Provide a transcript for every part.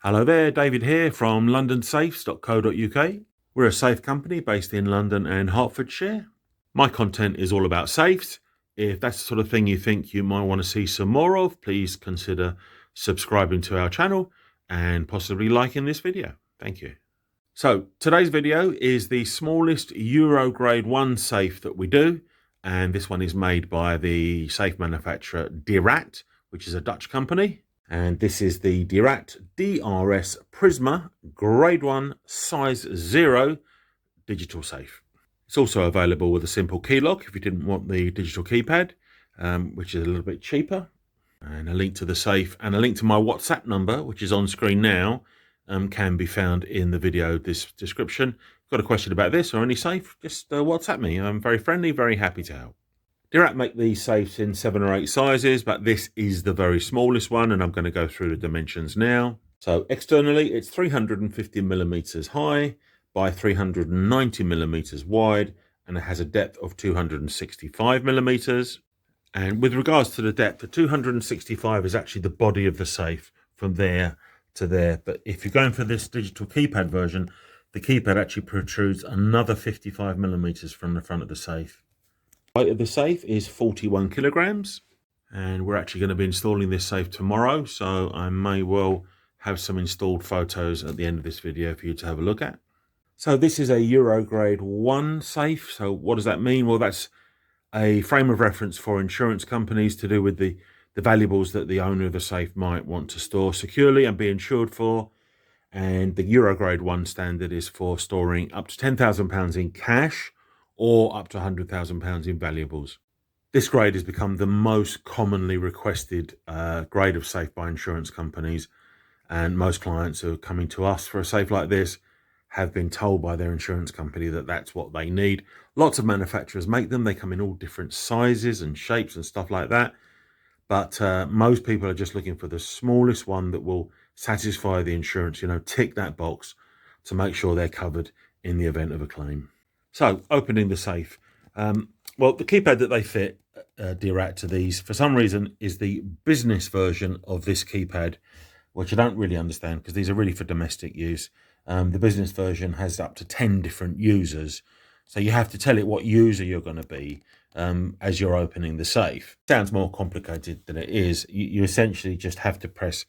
Hello there, David here from londonsafes.co.uk. We're a safe company based in London and Hertfordshire. My content is all about safes. If that's the sort of thing you think you might want to see some more of, please consider subscribing to our channel and possibly liking this video. Thank you. So today's video is the smallest Euro Grade 1 safe that we do, and this one is made by the safe manufacturer Raat, which is a Dutch company. And this is the Raat DRS Prisma Grade 1 size 0 digital safe. It's also available with a simple key lock if you didn't want the digital keypad, which is a little bit cheaper. And a link to the safe and a link to my WhatsApp number, which is on screen now, can be found in the video description. If you've got a question about this or any safe, just WhatsApp me. I'm very friendly, very happy to help. Raat make these safes in 7 or 8 sizes, but this is the very smallest one, and I'm going to go through the dimensions now. So externally, it's 350 millimeters high by 390 millimeters wide, and it has a depth of 265 millimeters. And with regards to the depth, the 265 is actually the body of the safe from there to there. But if you're going for this digital keypad version, the keypad actually protrudes another 55 millimeters from the front of the safe. Weight of the safe is 41 kilograms, and we're actually going to be installing this safe tomorrow, so I may well have some installed photos at the end of this video for you to have a look at. So this is a Euro Grade 1 safe. So what does that mean? Well, that's a frame of reference for insurance companies to do with the valuables that the owner of the safe might want to store securely and be insured for. And the Euro Grade 1 standard is for storing up to £10,000 in cash or up to £100,000 in valuables. This grade has become the most commonly requested grade of safe by insurance companies, and most clients who are coming to us for a safe like this have been told by their insurance company that that's what they need. Lots of manufacturers make them. They come in all different sizes and shapes and stuff like that, but most people are just looking for the smallest one that will satisfy the insurance, tick that box to make sure they're covered in the event of a claim. So, opening the safe. Well, the keypad that they fit, Raat, to these, for some reason, is the business version of this keypad, which I don't really understand because these are really for domestic use. The business version has up to 10 different users, so you have to tell it what user you're going to be as you're opening the safe. Sounds more complicated than it is. You essentially just have to press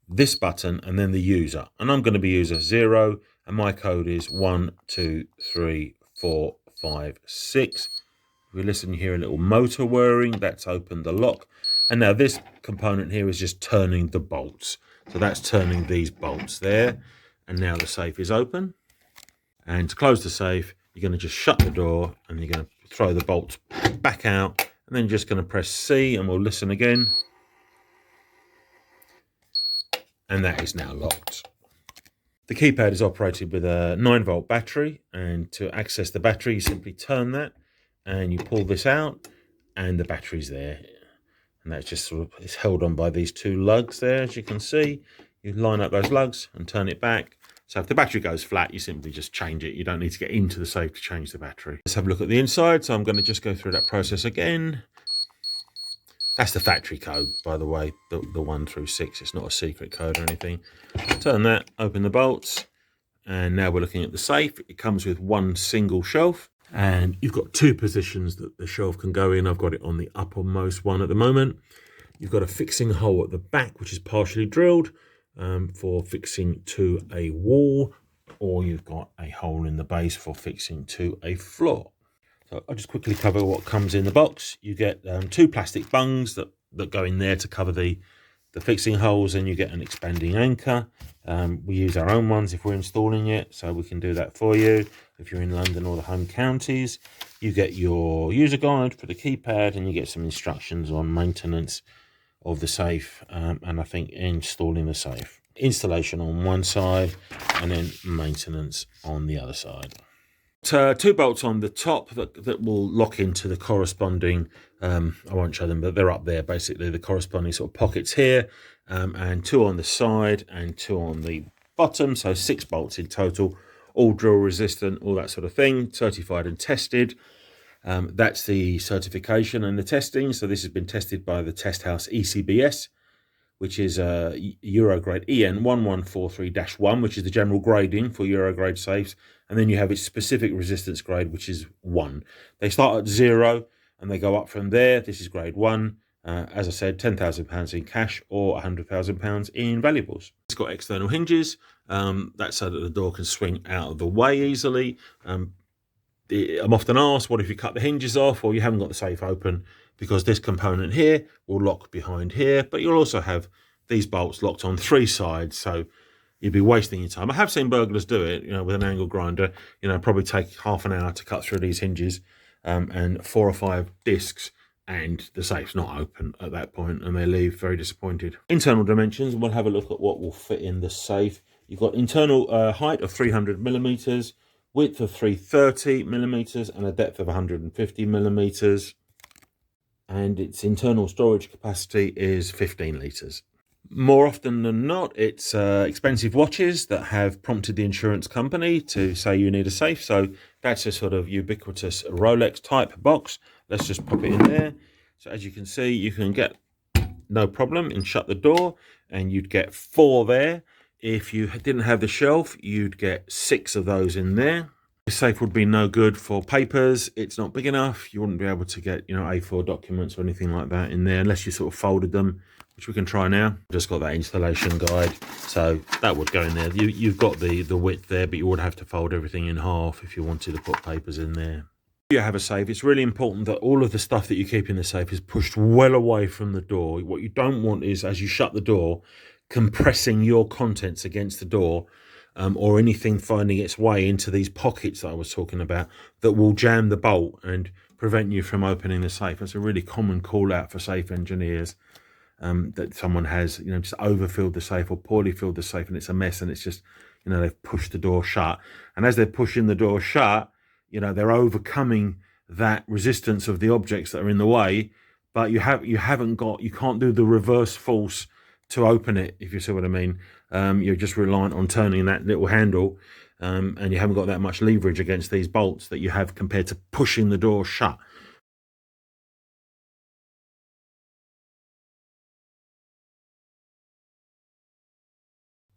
this button and then the user. And I'm going to be user 0, and my code is 1, 2, 3, 4, 5, 6. If we listen, you hear a little motor whirring. That's opened the lock. And now this component here is just turning the bolts. So that's turning these bolts there. And now the safe is open. And to close the safe, you're going to just shut the door and you're going to throw the bolts back out. And then you're just going to press C and we'll listen again. And that is now locked. The keypad is operated with a 9-volt battery, and to access the battery, you simply turn that and you pull this out and the battery's there. And that's just it's held on by these 2 lugs there, as you can see. You line up those lugs and turn it back. So if the battery goes flat, you simply just change it. You don't need to get into the safe to change the battery. Let's have a look at the inside. So I'm going to just go through that process again. That's the factory code, by the way, the 1 through 6. It's not a secret code or anything. Turn that, open the bolts, and now we're looking at the safe. It comes with 1 single shelf, and you've got 2 positions that the shelf can go in. I've got it on the uppermost one at the moment. You've got a fixing hole at the back, which is partially drilled for fixing to a wall, or you've got a hole in the base for fixing to a floor. So I'll just quickly cover what comes in the box. You get 2 plastic bungs that go in there to cover the fixing holes, and you get an expanding anchor. We use our own ones if we're installing it, so we can do that for you. If you're in London or the home counties, you get your user guide for the keypad, and you get some instructions on maintenance of the safe, and I think installing the safe. Installation on one side, and then maintenance on the other side. 2 bolts on the top that will lock into the corresponding, I won't show them, but they're up there, basically, the corresponding sort of pockets here, and 2 on the side and 2 on the bottom, so 6 bolts in total, all drill resistant, all that sort of thing, certified and tested. That's the certification and the testing. So this has been tested by the test house ECBS, which is Eurograde EN1143-1, which is the general grading for Eurograde safes. And then you have its specific resistance grade, which is 1. They start at 0 and they go up from there. This is grade 1. As I said, £10,000 in cash or £100,000 in valuables. It's got external hinges. That's so that the door can swing out of the way easily. I'm often asked, what if you cut the hinges off or you haven't got the safe open? Because this component here will lock behind here, but you'll also have these bolts locked on 3 sides, so you'd be wasting your time. I have seen burglars do it, with an angle grinder, probably take half an hour to cut through these hinges and 4 or 5 discs, and the safe's not open at that point, and they leave very disappointed. Internal dimensions, we'll have a look at what will fit in the safe. You've got internal height of 300 millimeters, width of 330 millimeters, and a depth of 150 millimeters. And its internal storage capacity is 15 litres. More often than not, it's expensive watches that have prompted the insurance company to say you need a safe. So that's a sort of ubiquitous Rolex type box. Let's just pop it in there. So as you can see, you can get no problem and shut the door, and you'd get 4 there. If you didn't have the shelf, you'd get 6 of those in there. The safe would be no good for papers. It's not big enough. You wouldn't be able to get, A4 documents or anything like that in there unless you sort of folded them, which we can try now. Just got that installation guide, so that would go in there. You've got the width there, but you would have to fold everything in half if you wanted to put papers in there. If you have a safe, it's really important that all of the stuff that you keep in the safe is pushed well away from the door. What you don't want is, as you shut the door, compressing your contents against the door, or anything finding its way into these pockets that I was talking about that will jam the bolt and prevent you from opening the safe. That's a really common call out for safe engineers, that someone has, just overfilled the safe or poorly filled the safe, and it's a mess, and it's just, they've pushed the door shut. And as they're pushing the door shut, they're overcoming that resistance of the objects that are in the way, but you can't do the reverse force to open it, if you see what I mean. You're just reliant on turning that little handle, and you haven't got that much leverage against these bolts that you have compared to pushing the door shut.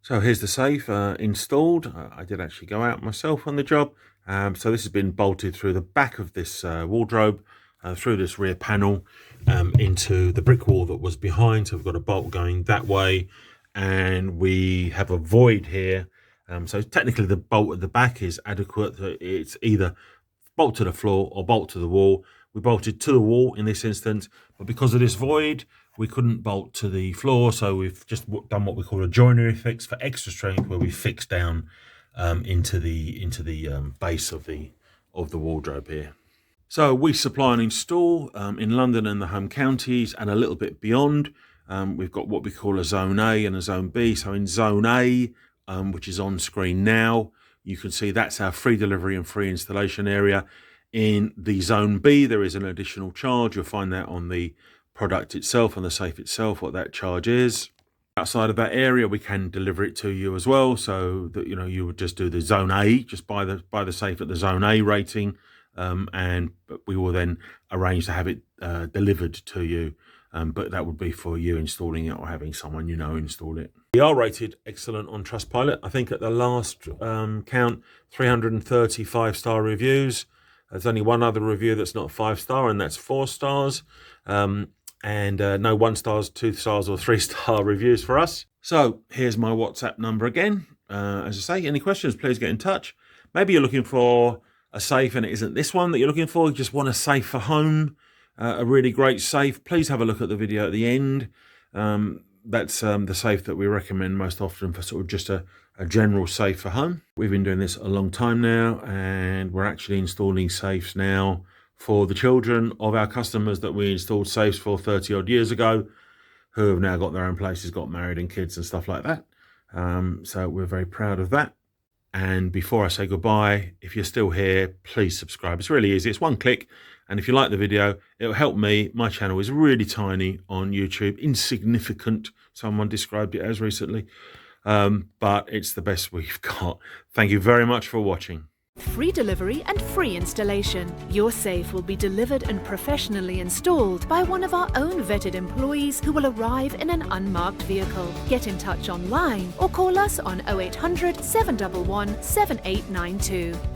So here's the safe installed. I did actually go out myself on the job. So this has been bolted through the back of this wardrobe, through this rear panel, into the brick wall that was behind. So we've got a bolt going that way, and we have a void here. So technically the bolt at the back is adequate. It's either bolt to the floor or bolt to the wall. We bolted to the wall in this instance, but because of this void, we couldn't bolt to the floor. So we've just done what we call a joinery fix for extra strength, where we fix down into the base of the wardrobe here. So we supply and install in London and the home counties and a little bit beyond. We've got what we call a Zone A and a Zone B. So in Zone A, which is on screen now, you can see that's our free delivery and free installation area. In the Zone B, there is an additional charge. You'll find that on the product itself, on the safe itself, what that charge is. Outside of that area, we can deliver it to you as well. So that you would just do the Zone A, just buy the safe at the Zone A rating, and we will then arrange to have it delivered to you. But that would be for you installing it or having someone install it. We are rated excellent on Trustpilot. I think at the last count, 330 5-star reviews. There's only one other review that's not 5-star, and that's 4 stars. And no 1 stars, 2 stars, or 3-star reviews for us. So here's my WhatsApp number again. As I say, any questions, please get in touch. Maybe you're looking for a safe and it isn't this one that you're looking for. You just want a safe for home, a really great safe. Please have a look at the video at the end. That's the safe that we recommend most often for sort of just a general safe for home. We've been doing this a long time now, and we're actually installing safes now for the children of our customers that we installed safes for 30 odd years ago, who have now got their own places, got married and kids and stuff like that. So we're very proud of that. And before I say goodbye, if you're still here, please subscribe. It's really easy. It's 1 click. And if you like the video, it'll help me. My channel is really tiny on YouTube, insignificant. Someone described it as recently. But it's the best we've got. Thank you very much for watching. Free delivery and free installation. Your safe will be delivered and professionally installed by one of our own vetted employees who will arrive in an unmarked vehicle. Get in touch online or call us on 0800 711 7892.